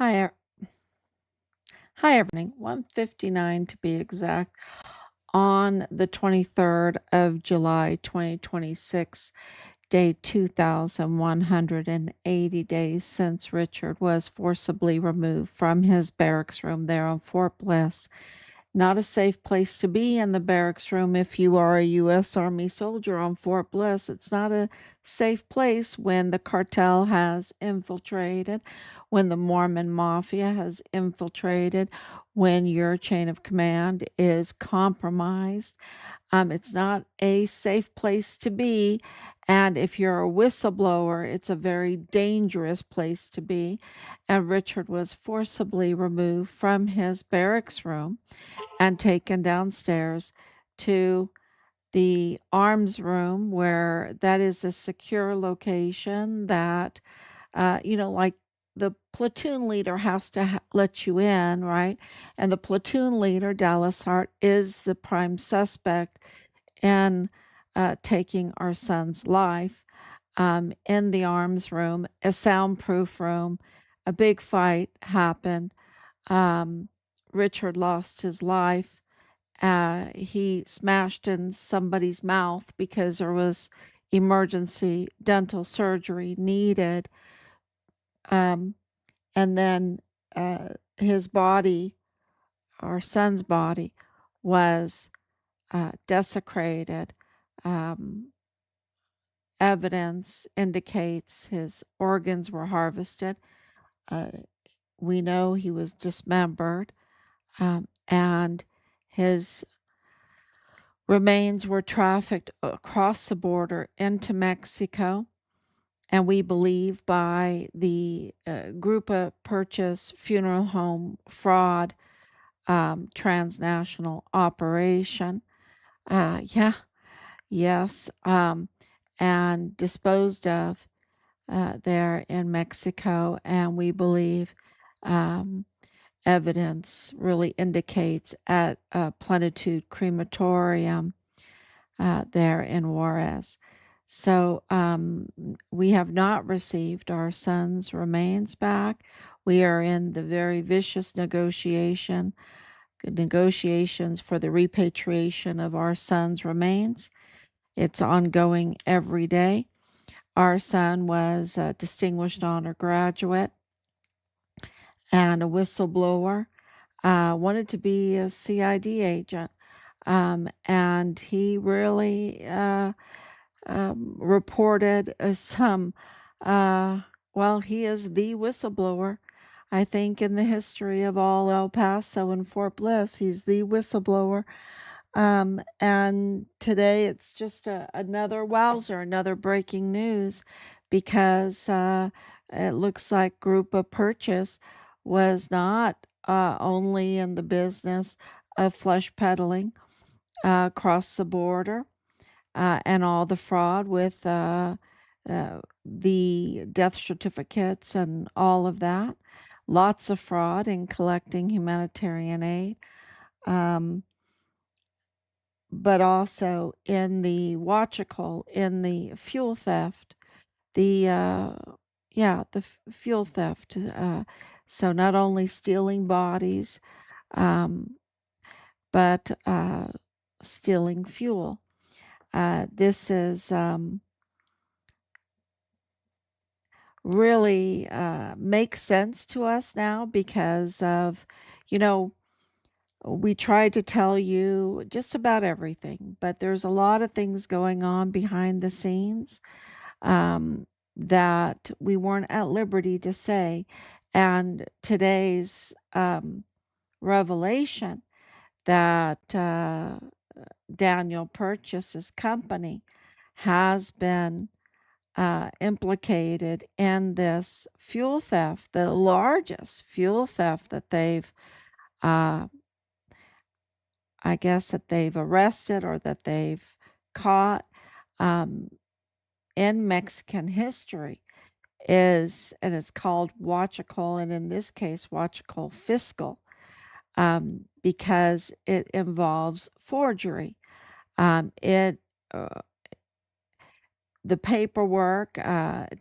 Hi, hi everyone. 1:59 to be exact. On the 23rd of July, 2026, day 2,180 days since Richard was forcibly removed from his barracks room there on Fort Bliss. Not a safe place to be in the barracks room if you are a U.S. Army soldier on Fort Bliss. It's not a safe place when the cartel has infiltrated, when the Mormon mafia has infiltrated, when your chain of command is compromised. It's not a safe place to be. And if you're a whistleblower, it's a very dangerous place to be. And Richard was forcibly removed from his barracks room and taken downstairs to the arms room, where that is a secure location that, like the platoon leader has to let you in, right? And the platoon leader, Dallas Hart, is the prime suspect in taking our son's life. In the arms room, a soundproof room, a big fight happened. Um, Richard lost his life. He smashed in somebody's mouth because there was emergency dental surgery needed. Um, and then his body, our son's body, was desecrated. Um, Evidence indicates his organs were harvested. Uh, we know he was dismembered, and his remains were trafficked across the border into Mexico, and we believe by the group of Perches funeral home fraud transnational operation. Yeah, yes, and disposed of there in Mexico, and we believe um, evidence really indicates at Plenitude Crematorium there in Juarez. So we have not received our son's remains back. We are in the very vicious negotiations for the repatriation of our son's remains. It's ongoing every day. Our son was a distinguished honor graduate and a whistleblower, wanted to be a CID agent. And he really reported some, uh, well, he is the whistleblower. I think in the history of all El Paso and Fort Bliss, he's the whistleblower. And today it's just another wowzer, another breaking news, because it looks like Group of Purchase was not only in the business of flesh peddling across the border and all the fraud with the death certificates and all of that. Lots of fraud in collecting humanitarian aid. Um, but also in the watchical, in the fuel theft, the fuel theft. So not only stealing bodies, um, but stealing fuel. This is really makes sense to us now because of, you know, we tried to tell you just about everything, but there's a lot of things going on behind the scenes that we weren't at liberty to say. And today's revelation that Daniel Purchase's company has been implicated in this fuel theft, the largest fuel theft that they've, uh, I guess, that they've arrested or that they've caught um, in Mexican history is, and it's called watchical, and in this case, watchical fiscal, because it involves forgery. It The paperwork,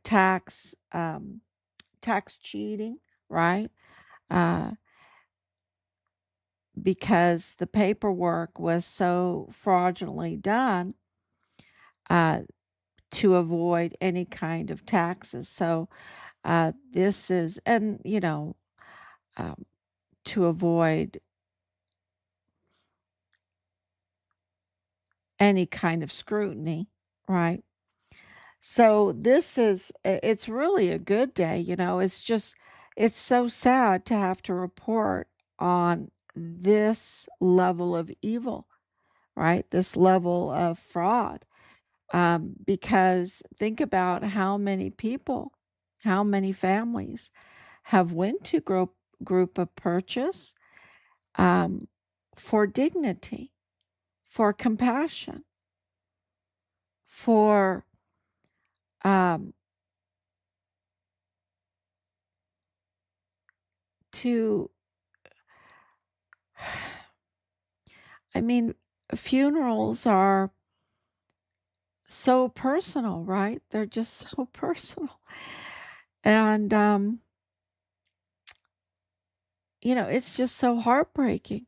tax cheating, right? Uh, because the paperwork was so fraudulently done uh, to avoid any kind of taxes. So this is, and um, to avoid any kind of scrutiny, right? So this is, it's really a good day. It's so sad to have to report on this level of evil, right? This level of fraud. Because think about how many people, how many families have went to group of purchase um, for dignity, for compassion, for um, to I mean, funerals are so personal, right? They're just so personal. And, it's just so heartbreaking.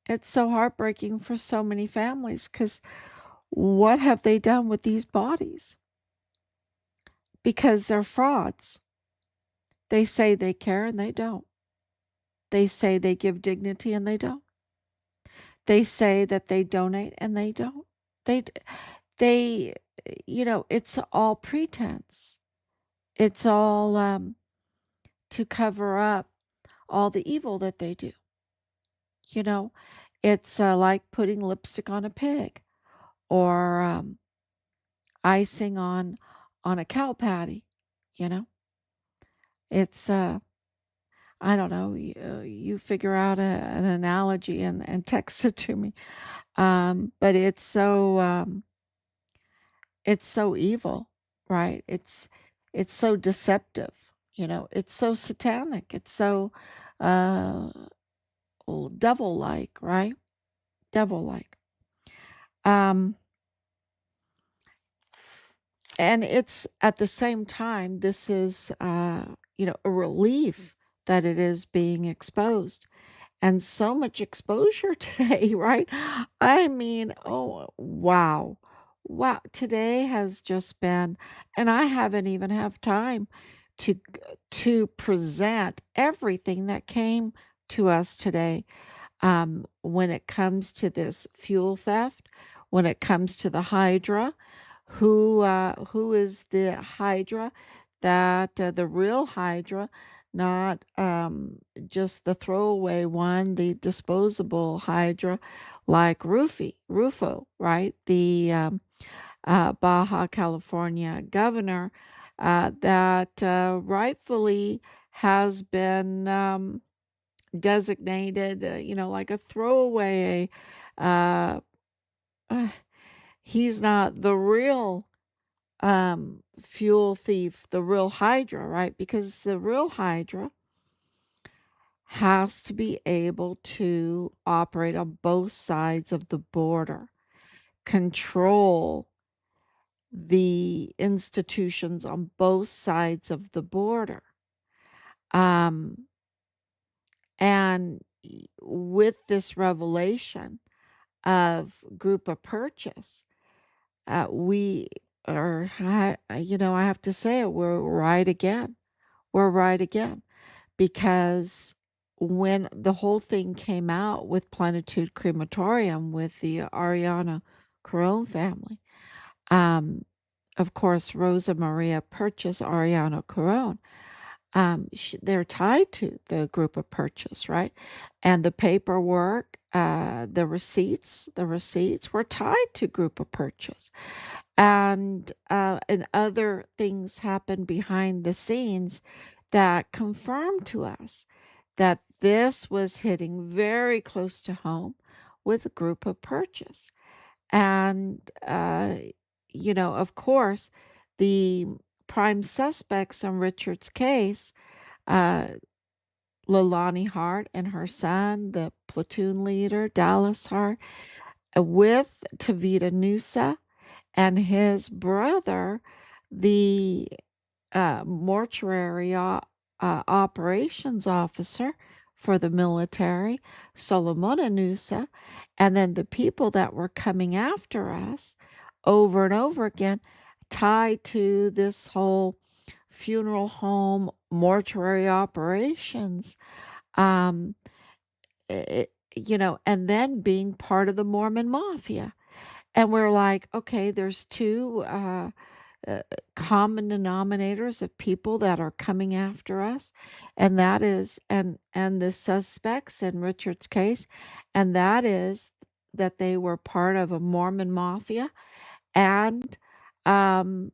It's so heartbreaking for so many families because what have they done with these bodies? Because they're frauds. They say they care and they don't. They say they give dignity and they don't. They say that they donate and they don't. They, they, it's all pretense. It's all to cover up all the evil that they do. You know, it's like putting lipstick on a pig or icing on a cow patty. You know, it's I don't know. You figure out an analogy and text it to me. But it's so evil, right? It's so deceptive. It's so satanic. It's so uh, devil-like, right? Devil-like. Um, and it's at the same time, this is, a relief that it is being exposed and so much exposure today, right? I mean, oh, wow. Wow. Today has just been, and I haven't even have time to to present everything that came to us today. When it comes to this fuel theft, when it comes to the Hydra, who is the Hydra? That the real Hydra, not just the throwaway one, the disposable Hydra, like Rufo, right? The Baja California governor that rightfully has been. Designated, like a throwaway. Uh, uh, he's not the real fuel thief, the real Hydra, right? Because the real Hydra has to be able to operate on both sides of the border, control the institutions on both sides of the border. Um, and with this revelation of group of purchase, we are, I have to say it, we're right again. We're right again because when the whole thing came out with Plenitude Crematorium with the Ariana Carone family, um, of course, Rosa Maria Perches Ariana Carone, they're tied to the group of Purchase, right? And the paperwork, the receipts were tied to group of Purchase, and other things happened behind the scenes that confirmed to us that this was hitting very close to home with a group of Purchase, and of course, the prime suspects in Richard's case, uh, Leilani Hart and her son, the platoon leader, Dallas Hart, with Tavita Nusa and his brother, the mortuary operations officer for the military, Solomon Anusa, and then the people that were coming after us over and over again, tied to this whole funeral home mortuary operations. Um, and then being part of the Mormon Mafia. And we're like, okay, there's two uh, common denominators of people that are coming after us, and that is, and the suspects in Richard's case, and that is that they were part of a Mormon Mafia and um,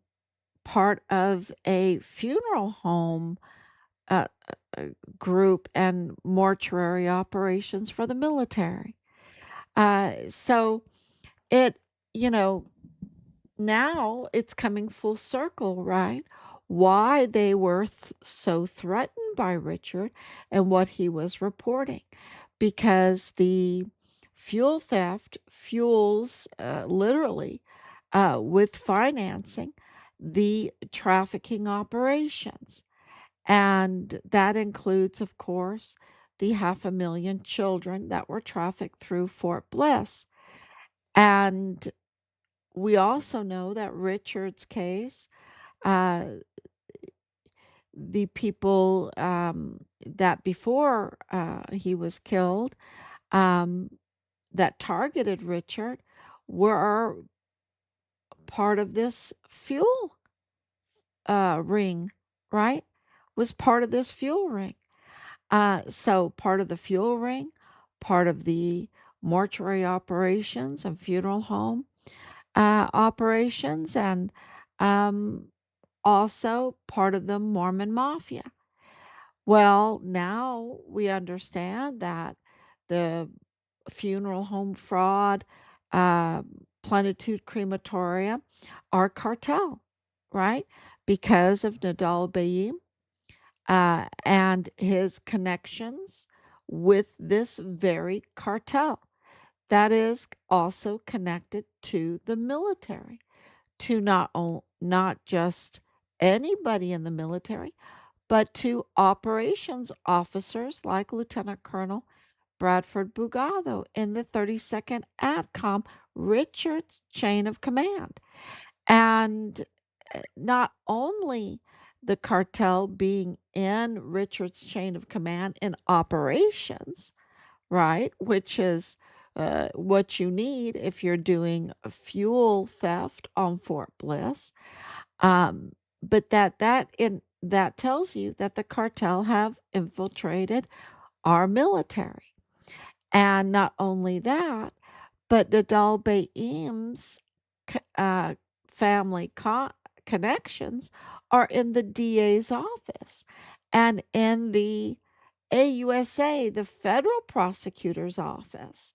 part of a funeral home uh, uh, group and mortuary operations for the military. So it, you know, now it's coming full circle, right? Why they were so threatened by Richard and what he was reporting. Because the fuel theft fuels, literally, with financing the trafficking operations. And that includes, of course, the 500,000 children that were trafficked through Fort Bliss. And we also know that Richard's case, uh, the people that before he was killed, um, that targeted Richard, were part of this fuel ring, right? Was part of this fuel ring. So part of the fuel ring, part of the mortuary operations and funeral home operations, and um, also part of the Mormon Mafia. Well, now we understand that the funeral home fraud, uh, Plenitude Crematorium are cartel, right? Because of Nadal Bayim and his connections with this very cartel that is also connected to the military, to not just anybody in the military, but to operations officers like Lieutenant Colonel Bradford Bugado in the 32nd ADCOM, Richard's chain of command. And not only the cartel being in Richard's chain of command in operations, right, which is what you need if you're doing a fuel theft on Fort Bliss. Um, but that tells you that the cartel have infiltrated our military. And not only that, but the Dalbaim's uh, family connections are in the DA's office and in the AUSA, the federal prosecutor's office.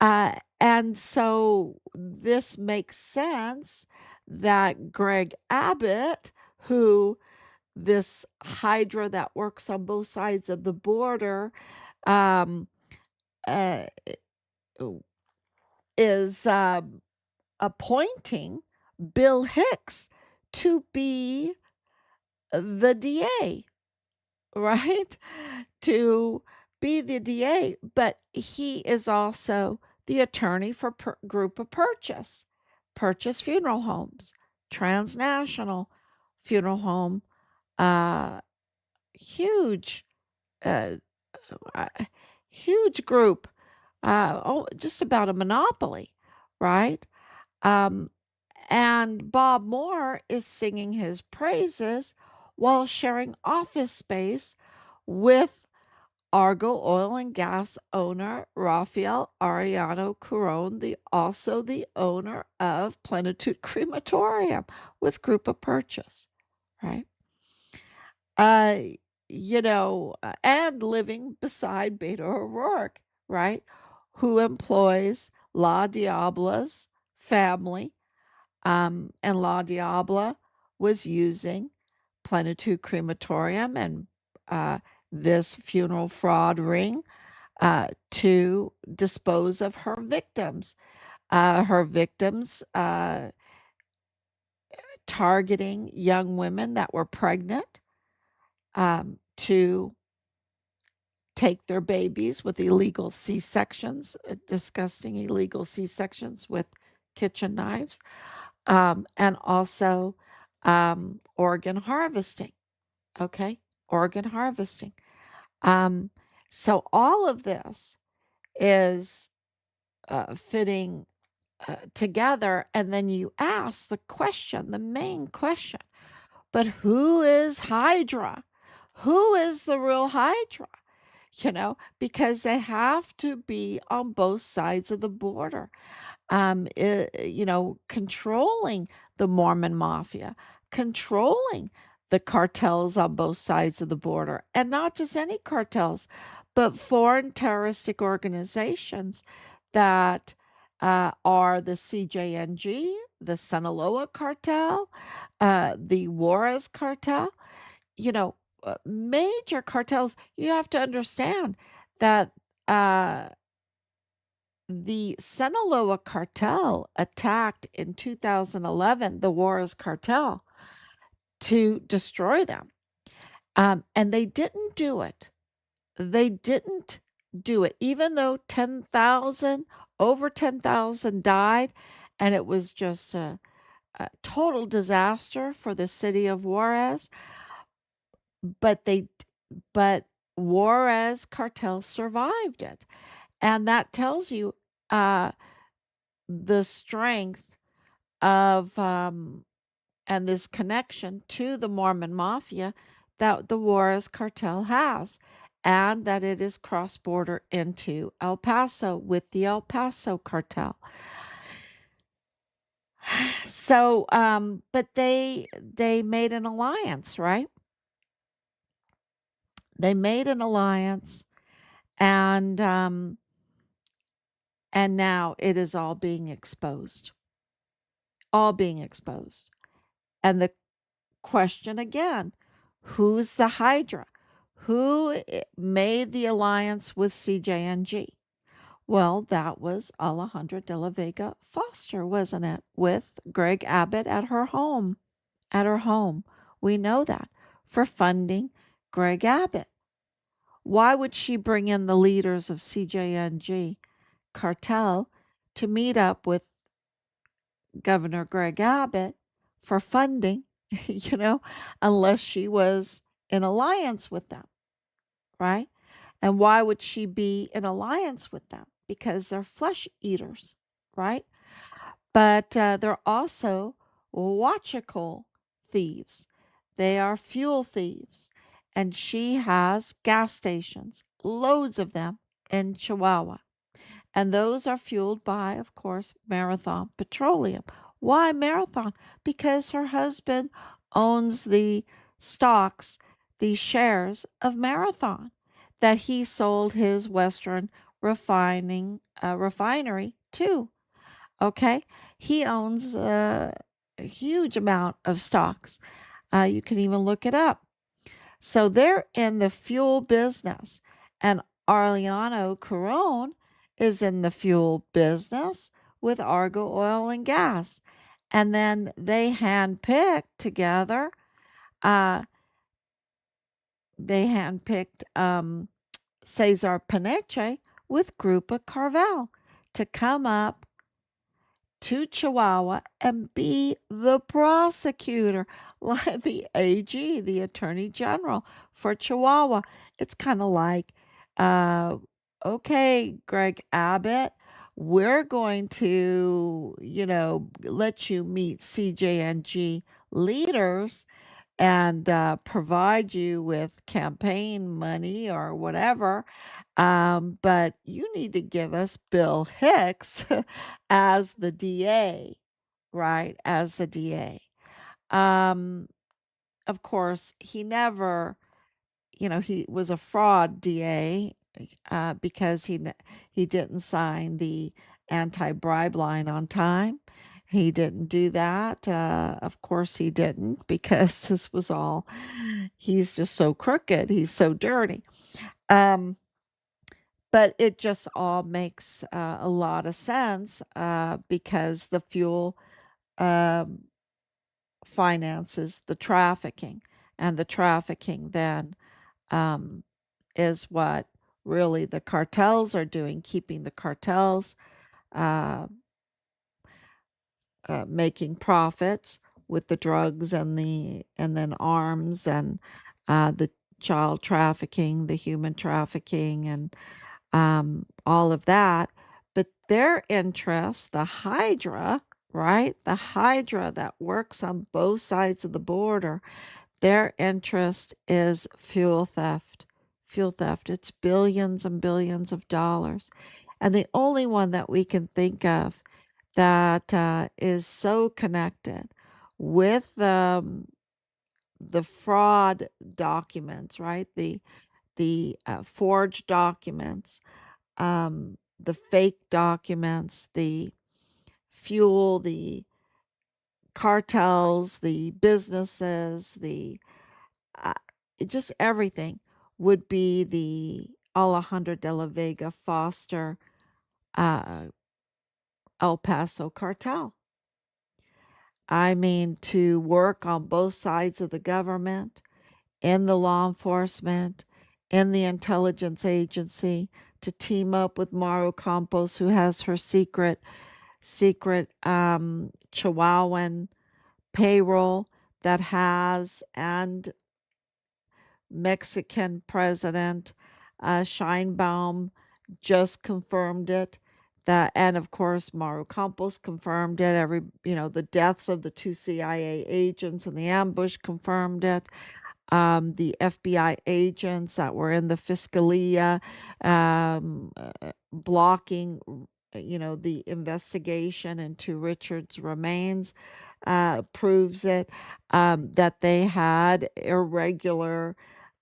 And so this makes sense that Greg Abbott, who this hydra that works on both sides of the border, um, uh, is appointing Bill Hicks to be the DA, right? To be the DA, but he is also the attorney for group of Purchase Funeral Homes, transnational funeral home, uh, huge, uh, uh, huge group, just about a monopoly, right? Um, and Bob Moore is singing his praises while sharing office space with Argo oil and gas owner Rafael Ariano Curon, also the owner of Plenitude Crematorium with Group of Purchase, right? Uh, and living beside Beto O'Rourke, right? Who employs La Diabla's family. And La Diabla was using Plenitude Crematorium and this funeral fraud ring to dispose of her victims. Targeting young women that were pregnant, to take their babies with illegal C-sections, disgusting illegal C-sections with kitchen knives, and also organ harvesting. Okay, organ harvesting. Um, so all of this is fitting together, and then you ask the question, the main question, but who is Hydra? Who is the real Hydra? Because they have to be on both sides of the border, controlling the Mormon mafia, controlling the cartels on both sides of the border, and not just any cartels, but foreign terroristic organizations that are the CJNG, the Sinaloa cartel, the Juarez cartel, major cartels. You have to understand that uh, the Sinaloa cartel attacked in 2011 the Juarez cartel to destroy them. And they didn't do it. They didn't do it, even though over 10,000 died, and it was just a total disaster for the city of Juarez. But but Juarez cartel survived it, and that tells you uh, the strength of and this connection to the Mormon mafia that the Juarez cartel has, and that it is cross border into El Paso with the El Paso cartel. So, but they made an alliance, right? They made an alliance, and now it is all being exposed, all being exposed. And the question again, who's the Hydra? Who made the alliance with CJNG? Well, that was Alejandra de la Vega Foster, wasn't it? With Greg Abbott at her home. At her home. We know that for funding Greg Abbott. Why would she bring in the leaders of CJNG cartel to meet up with Governor Greg Abbott for funding, unless she was in alliance with them, right? And why would she be in alliance with them? Because they're flesh eaters, right? But they're also watchical thieves. They are fuel thieves. And she has gas stations, loads of them in Chihuahua. And those are fueled by, of course, Marathon Petroleum. Why Marathon? Because her husband owns the stocks, the shares of Marathon that he sold his Western refinery to. Okay, he owns a huge amount of stocks. You can even look it up. So they're in the fuel business, and Arliano Caron is in the fuel business with Argo Oil and Gas. And then they handpicked together, uh, they handpicked Cesar Paneche with Grupa Carvel to come up to Chihuahua and be the prosecutor, like the AG, the Attorney General for Chihuahua. It's kind of like, uh, okay, Greg Abbott, we're going to, let you meet CJNG leaders and provide you with campaign money or whatever. But you need to give us Bill Hicks as the DA, right? As the DA. Um, of course, he never, he was a fraud DA because he didn't sign the anti-bribe line on time. He didn't do that. Of course, he didn't because this was all, he's just so crooked. He's so dirty. Um, but it just all makes a lot of sense because the fuel um, finances the trafficking, and the trafficking then um, is what really the cartels are doing, keeping the cartels uh, making profits with the drugs and then arms and the child trafficking, the human trafficking, and all of that. But their interest, the Hydra, right? The Hydra that works on both sides of the border, their interest is fuel theft. Fuel theft. It's billions and billions of dollars. And the only one that we can think of that is so connected with the fraud documents, right? The forged documents, the fake documents, the fuel, the cartels, the businesses, the uh, just everything would be the Alejandro de la Vega Foster uh, El Paso cartel. I mean, to work on both sides of the government, in the law enforcement, in the intelligence agency, to team up with Maru Campos, who has her secret Chihuahuan payroll that has, and Mexican president Scheinbaum just confirmed it. That, and of course Maru Campos confirmed it. The deaths of the two CIA agents in the ambush confirmed it. The FBI agents that were in the Fiscalia blocking, the investigation into Richard's remains proves it. That they had irregular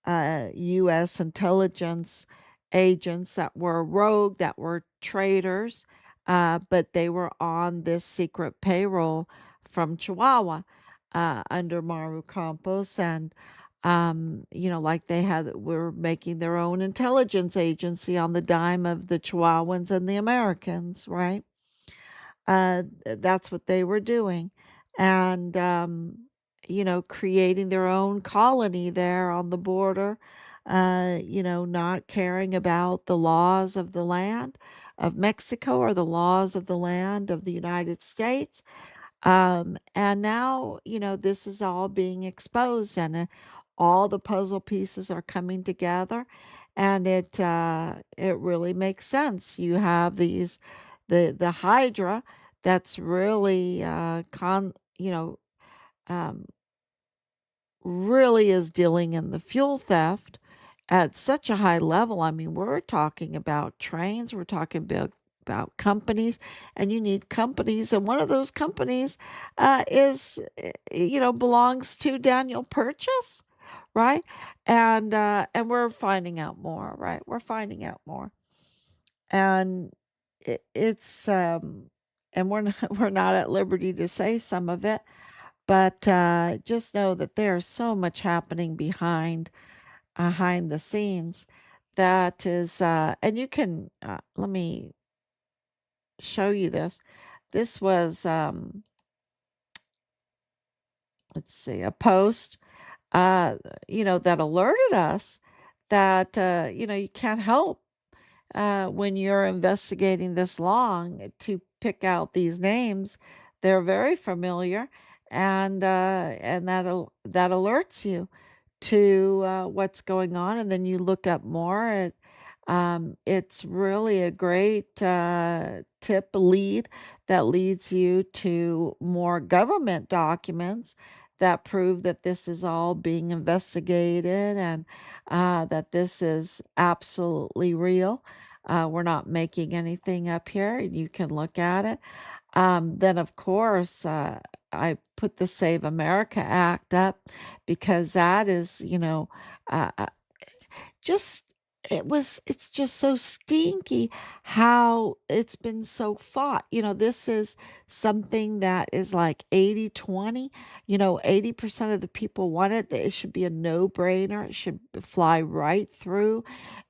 U.S. intelligence agents that were rogue, that were traitors, but they were on this secret payroll from Chihuahua under Maru Campos. And like they were making their own intelligence agency on the dime of the Chihuahuans and the Americans, right? That's what they were doing. And, creating their own colony there on the border, not caring about the laws of the land of Mexico or the laws of the land of the United States. And now, this is all being exposed, and all the puzzle pieces are coming together, and it really makes sense. You have the Hydra that's really um, really is dealing in the fuel theft at such a high level. I mean, we're talking about trains, we're talking about companies, and you need companies. And one of those companies belongs to Daniel Purchase, right? And we're finding out more, right? We're finding out more. And it's and we're not, we're not at liberty to say some of it, but just know that there's so much happening behind the scenes that is, and you can, let me show you this. This was, let's see, a post, uh, that alerted us that, you can't help when you're investigating this long to pick out these names. They're very familiar, and that alerts you to what's going on, and then you look up more. It's really a great tip lead that leads you to more government documents that prove that this is all being investigated, and that this is absolutely real. We're not making anything up here. You can look at it. Then, of course, I put the Save America Act up because that is, uh, uh, just it's just so stinky how it's been so fought. This is something that is like 80-20. 80% of the people want it. It should be a no-brainer. It should fly right through.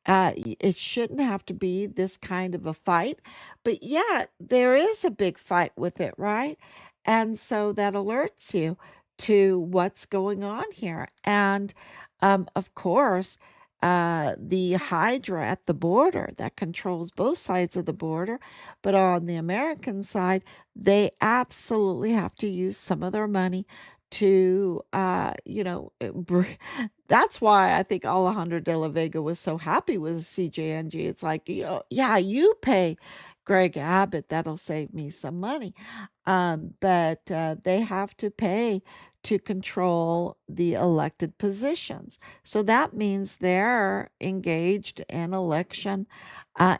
It shouldn't have to be this kind of a fight, but yet there is a big fight with it, right? And so that alerts you to what's going on here. And of course, the Hydra at the border that controls both sides of the border. But on the American side, they absolutely have to use some of their money to, that's why I think Alejandro de la Vega was so happy with CJNG. It's like, yeah, you pay Greg Abbott, that'll save me some money. But they have to pay to control the elected positions. So that means they're engaged in election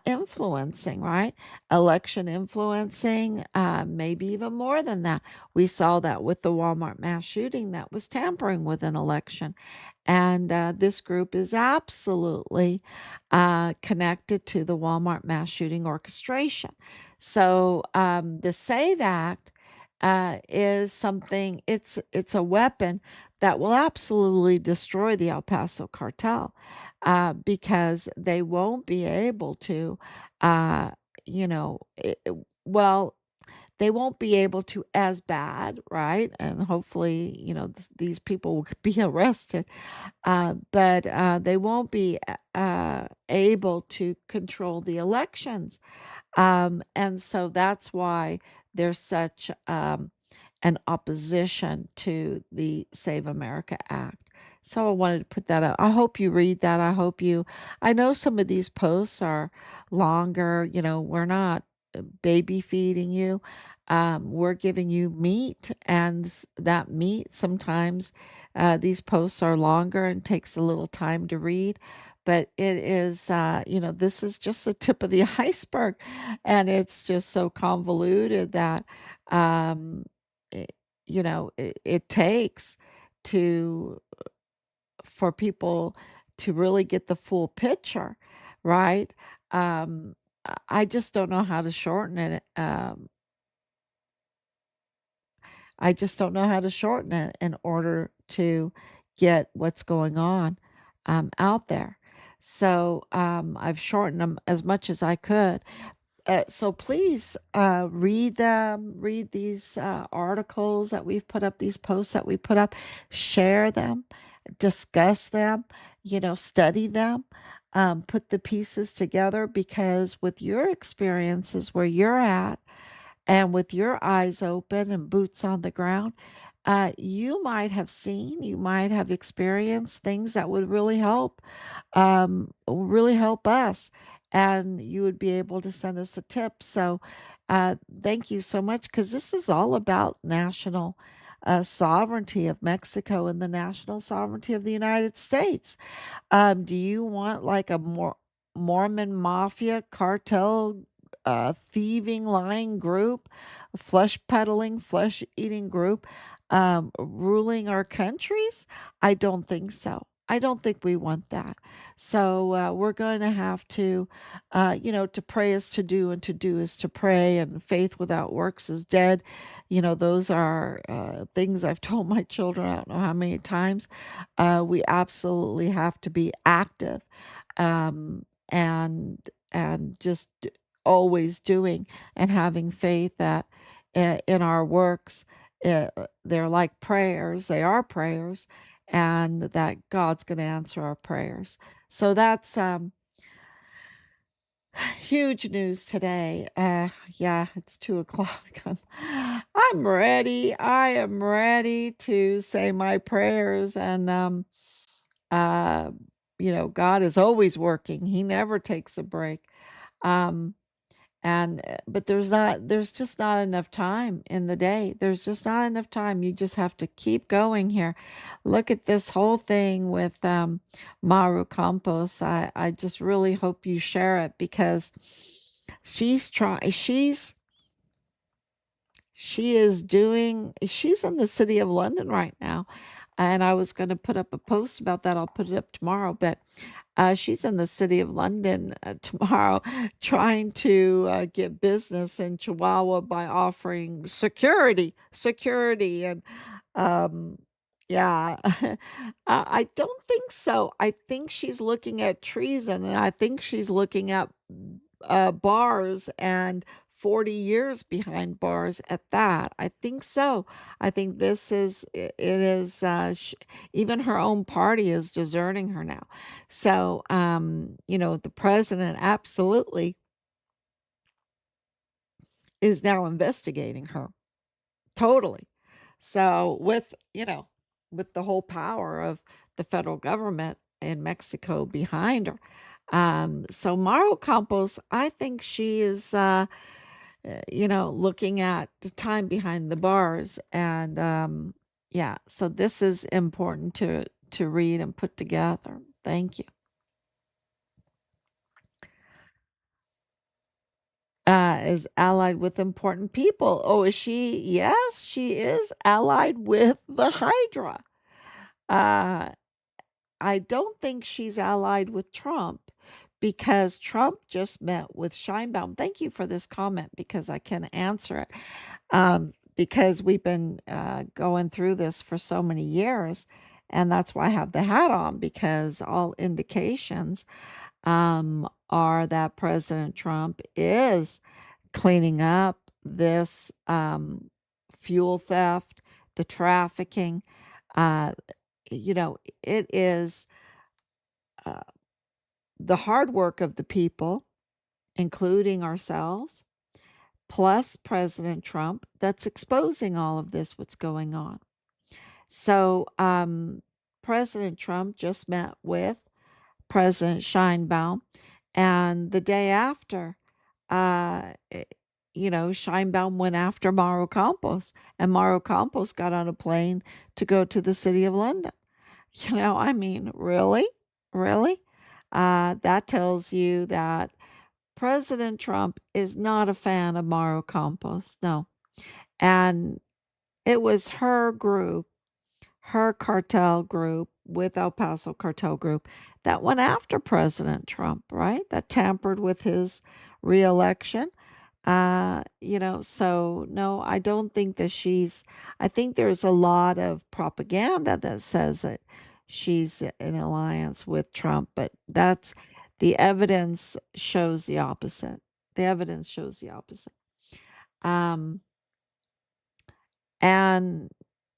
influencing, right? Election influencing, maybe even more than that. We saw that with the Walmart mass shooting that was tampering with an election. And this group is absolutely connected to the Walmart mass shooting orchestration. So the SAVE Act is something. It's a weapon that will absolutely destroy the El Paso cartel because they won't be able to, uh, well, they won't be able to as bad, right? And hopefully, these people will be arrested, but they won't be able to control the elections. And so that's why there's such an opposition to the Save America Act. So I wanted to put that up. I hope you read that. I know some of these posts are longer. We're not baby feeding you. We're giving you meat, and that meat sometimes these posts are longer and takes a little time to read. But it is, this is just the tip of the iceberg, and it's just so convoluted that, um, it, it takes to for people to really get the full picture, right? I just don't know how to shorten it. I just don't know how to shorten it in order to get what's going on out there. So I've shortened them as much as I could. So please read them, read these articles that we've put up, these posts that we put up, share them, discuss them, study them, put the pieces together because with your experiences where you're at, and with your eyes open and boots on the ground, you might have seen, you might have experienced things that would really help us. And you would be able to send us a tip. So, thank you so much because this is all about national sovereignty of Mexico and the national sovereignty of the United States. Do you want like a Mormon mafia cartel, thieving, lying group, flesh peddling, flesh eating group, ruling our countries? I don't think so. I don't think we want that. So we're going to have to, to pray is to do, and to do is to pray, and faith without works is dead. Those are things I've told my children. I don't know how many times. We absolutely have to be active, and just always doing and having faith that in our works, they're like prayers, they are prayers, and that God's going to answer our prayers. So that's huge news today. Yeah, it's 2 o'clock. I'm ready. I am ready to say my prayers. And, uh, God is always working. He never takes a break. Um, but there's just not enough time in the day. There's just not enough time. You just have to keep going here. Look at this whole thing with Maru Campos. I just really hope you share it because she's in the city of London right now. And I was going to put up a post about that. I'll put it up tomorrow, but she's in the city of London tomorrow trying to get business in Chihuahua by offering security. And um, yeah, I don't think so. I think she's looking at treason, and I think she's looking at bars and 40 years behind bars at that. I think so. I think this is it is even her own party is deserting her now. So, the president absolutely is now investigating her totally. So with the whole power of the federal government in Mexico behind her. So Mauro Campos, I think she is looking at the time behind the bars. And yeah, so this is important to read and put together. Thank you. Is allied with important people. Oh, is she? Yes, she is allied with the Hydra. Uh, I don't think she's allied with Trump because Trump just met with Scheinbaum. Thank you for this comment because I can answer it. Because we've been going through this for so many years, and that's why I have the hat on because all indications are that President Trump is cleaning up this fuel theft, the trafficking. Uh, it is uh, the hard work of the people, including ourselves, plus President Trump, that's exposing all of this, what's going on. So, President Trump just met with President Scheinbaum, and the day after, eh, Scheinbaum went after Mauro Campos, and Mauro Campos got on a plane to go to the city of London. I mean, really? Really? That tells you that President Trump is not a fan of Mauro Campos. No. And it was her group, her cartel group with El Paso Cartel Group that went after President Trump, right? That tampered with his reelection. So no, I don't think that I think there's a lot of propaganda that says that she's in alliance with Trump, but the evidence shows the opposite. The evidence shows the opposite. Um, and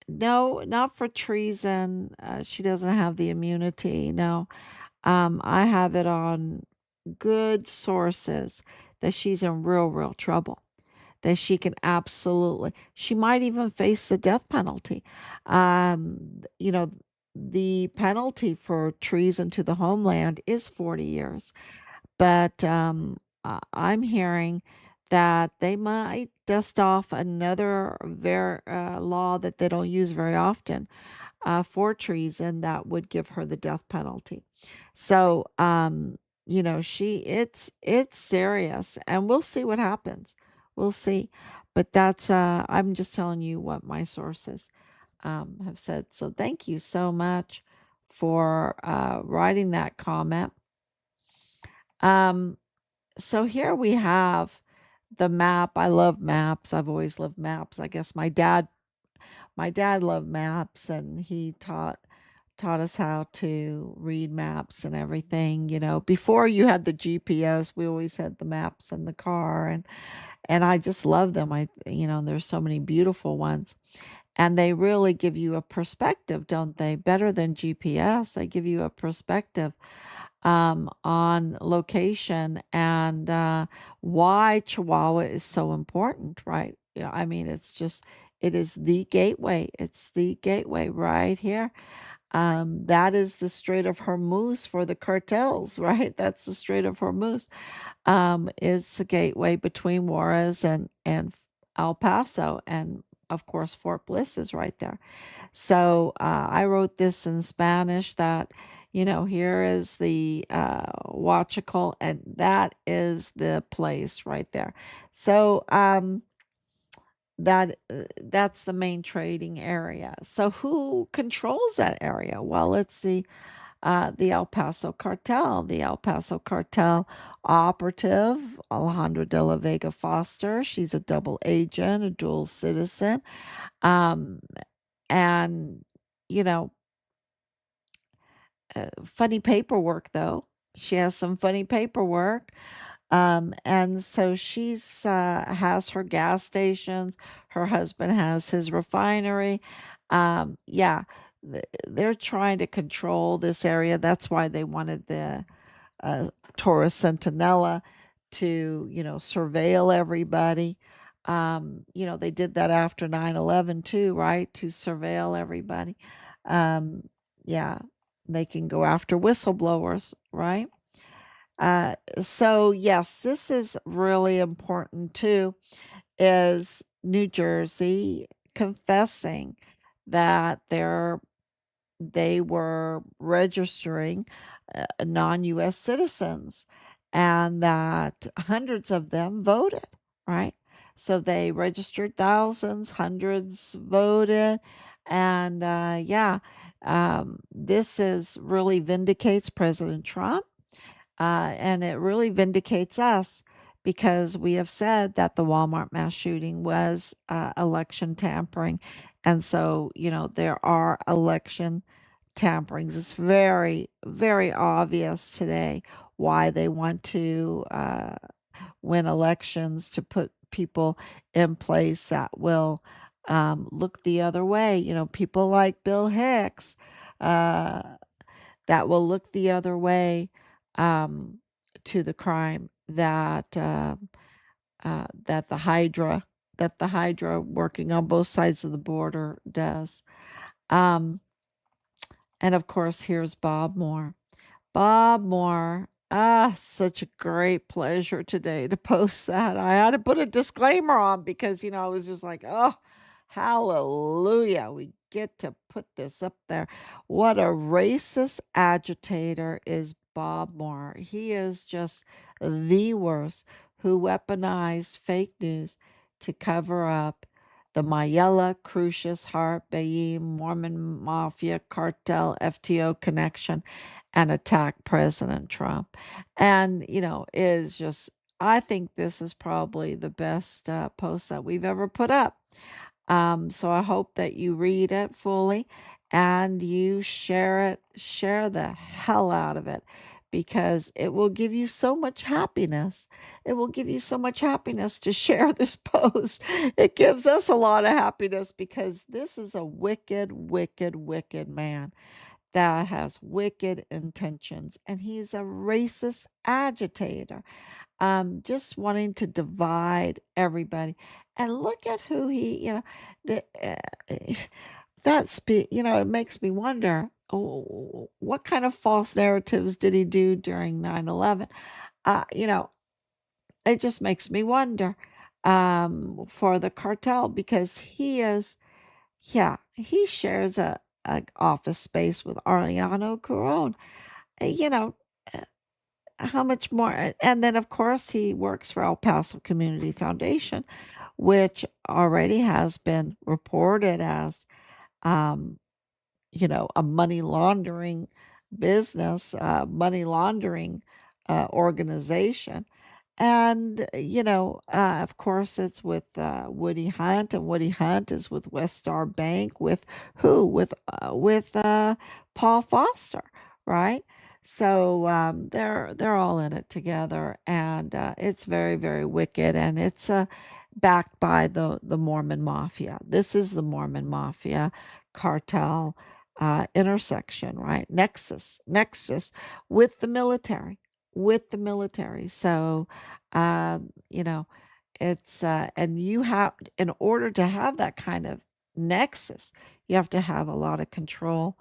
no, not for treason. She doesn't have the immunity. No, I have it on good sources that she's in real, real trouble. That she can she might even face the death penalty. You know, the penalty for treason to the homeland is 40 years. But I'm hearing that they might dust off another law that they don't use very often for treason that would give her the death penalty. So, it's serious, and we'll see what happens. We'll see. But I'm just telling you what my sources have said. So thank you so much for writing that comment. Um, so here we have the map. I love maps. I've always loved maps. I guess my dad loved maps and he taught us how to read maps and everything. Before you had the GPS, we always had the maps in the car and I just love them. There's so many beautiful ones. And they really give you a perspective, don't they? Better than GPS. They give you a perspective on location and why Chihuahua is so important, right? Yeah, I mean, it is the gateway. It's the gateway right here. That is the Strait of Hormuz for the cartels, right? That's the Strait of Hormuz. It's a gateway between Juarez and El Paso, and of course Fort Bliss is right there. So I wrote this in Spanish that, here is the Huachical, and that is the place right there. So that's the main trading area. So who controls that area? Well, it's the El Paso cartel. The El Paso cartel operative, Alejandra de la Vega Foster. She's a double agent, a dual citizen. Um, and, you know, funny paperwork, though. She has some funny paperwork. And so she's has her gas stations. Her husband has his refinery. Yeah, they're trying to control this area. That's why they wanted the uh, Taurus Centinela to, surveil everybody. They did that after 9/11 too, right? To surveil everybody. Um, yeah, they can go after whistleblowers, right? So yes, this is really important too, is New Jersey confessing that they were registering non-US citizens and that hundreds of them voted, right? So they registered thousands, hundreds voted, and yeah, this is really vindicates President Trump, and it really vindicates us because we have said that the Walmart mass shooting was election tampering. And so, there are election tamperings. It's very, very obvious today why they want to win elections to put people in place that will look the other way. People like Bill Hicks. Uh, that will look the other way um, to the crime that the Hydra working on both sides of the border does. Um, and of course, here's Bob Moore. Bob Moore. Such a great pleasure today to post that. I had to put a disclaimer on because, I was just like, oh, hallelujah. We get to put this up there. What a racist agitator is Bob Moore. He is just the worst who weaponized fake news to cover up the Mayella, Crucius, Hart, Bayim, Mormon Mafia, Cartel, FTO connection and attack President Trump. And, is just, I think this is probably the best post that we've ever put up. So I hope that you read it fully and you share the hell out of it because it will give you so much happiness. It will give you so much happiness to share this post. It gives us a lot of happiness because this is a wicked, wicked, wicked man that has wicked intentions and he's a racist agitator, just wanting to divide everybody. And look at who the, it makes me wonder, oh, what kind of false narratives did he do during 9/11? Uh, you know, it just makes me wonder for the cartel because he shares a office space with Ariano Curon. Uh, You know, uh, how much more? And then, of course, he works for El Paso Community Foundation, which already has been reported as um, a money laundering business, money laundering organization. And, of course, it's with Woody Hunt, and Woody Hunt is with West Star Bank, with who? With Paul Foster, right? So they're all in it together, and it's very, very wicked, and it's backed by the Mormon Mafia. This is the Mormon Mafia cartel intersection, right? Nexus with the military, with the military. So, you know, it's and you have in order to have that kind of nexus, you have to have a lot of control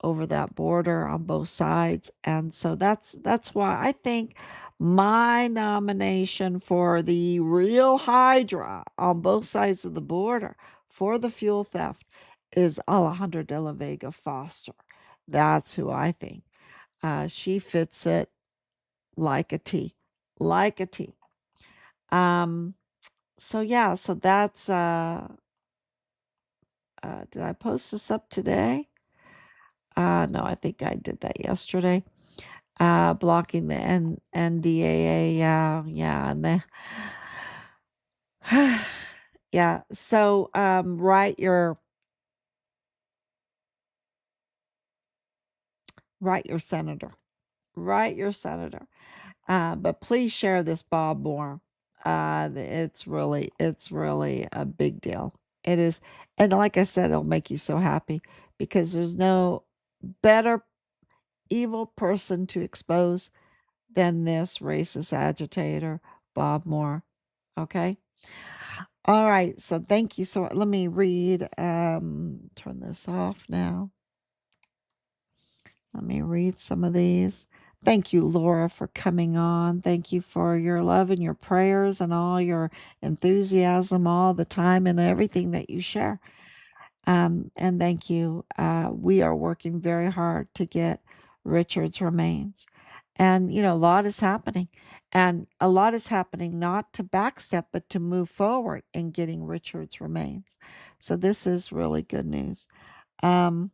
over that border on both sides. And so that's why I think my nomination for the real Hydra on both sides of the border for the fuel theft is Alejandra de la Vega Foster. That's who I think. She fits it like a T, like a T. Um, so yeah, so that's did I post this up today? No, I think I did that yesterday. Blocking the NDAA, yeah, and the yeah. So write your senator, write your senator. But please share this Bob more. It's really a big deal. It is, and like I said, it'll make you so happy because there's no better evil person to expose than this racist agitator, Bob Moore. Okay. All right. So thank you. So let me read. Turn this off now. Let me read some of these. Thank you, Laura, for coming on. Thank you for your love and your prayers and all your enthusiasm all the time and everything that you share. And thank you. We are working very hard to get Richard's remains. And, a lot is happening. And a lot is happening not to backstep, but to move forward in getting Richard's remains. So this is really good news. Um,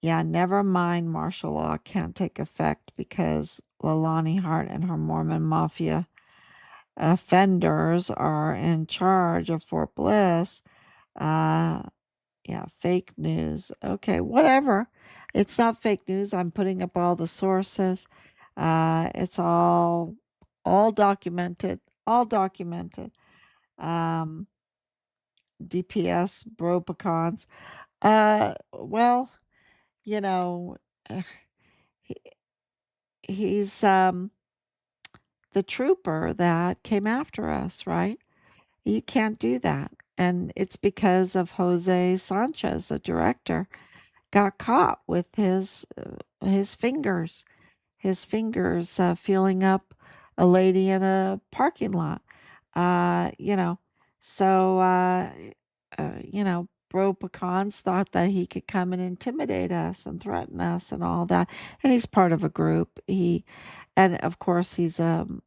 yeah, never mind martial law can't take effect because Lalani Hart and her Mormon mafia offenders are in charge of Fort Bliss. Uh, yeah, fake news. Okay, whatever. It's not fake news. I'm putting up all the sources. It's all documented. All documented. Um, DPS, bro pecans. Well, you know, uh, he, he's the trooper that came after us, right? You can't do that. And it's because of Jose Sanchez, the director, got caught with his fingers, feeling up a lady in a parking lot. Uh, you know, so Bro Pecans thought that he could come and intimidate us and threaten us and all that. And he's part of a group. And of course he's um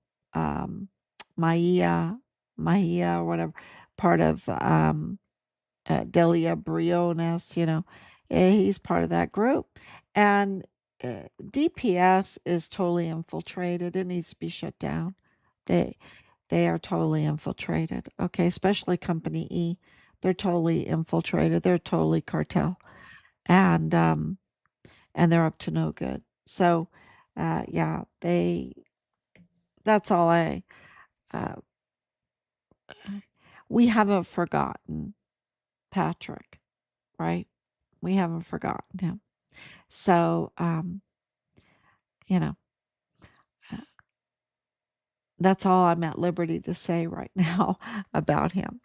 Maia, or whatever, part of Delia Briones, he's part of that group. And DPS is totally infiltrated. It needs to be shut down. They they are totally infiltrated. Okay, especially Company E. They're totally infiltrated. They're totally cartel, and they're up to no good. So, yeah, they. That's all I. Uh, we haven't forgotten Patrick, right? We haven't forgotten him. So, you know, uh, that's all I'm at liberty to say right now about him.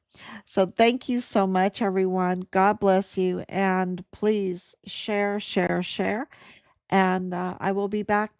So, thank you so much, everyone. God bless you. And please share, share, share. And I will be back tomorrow.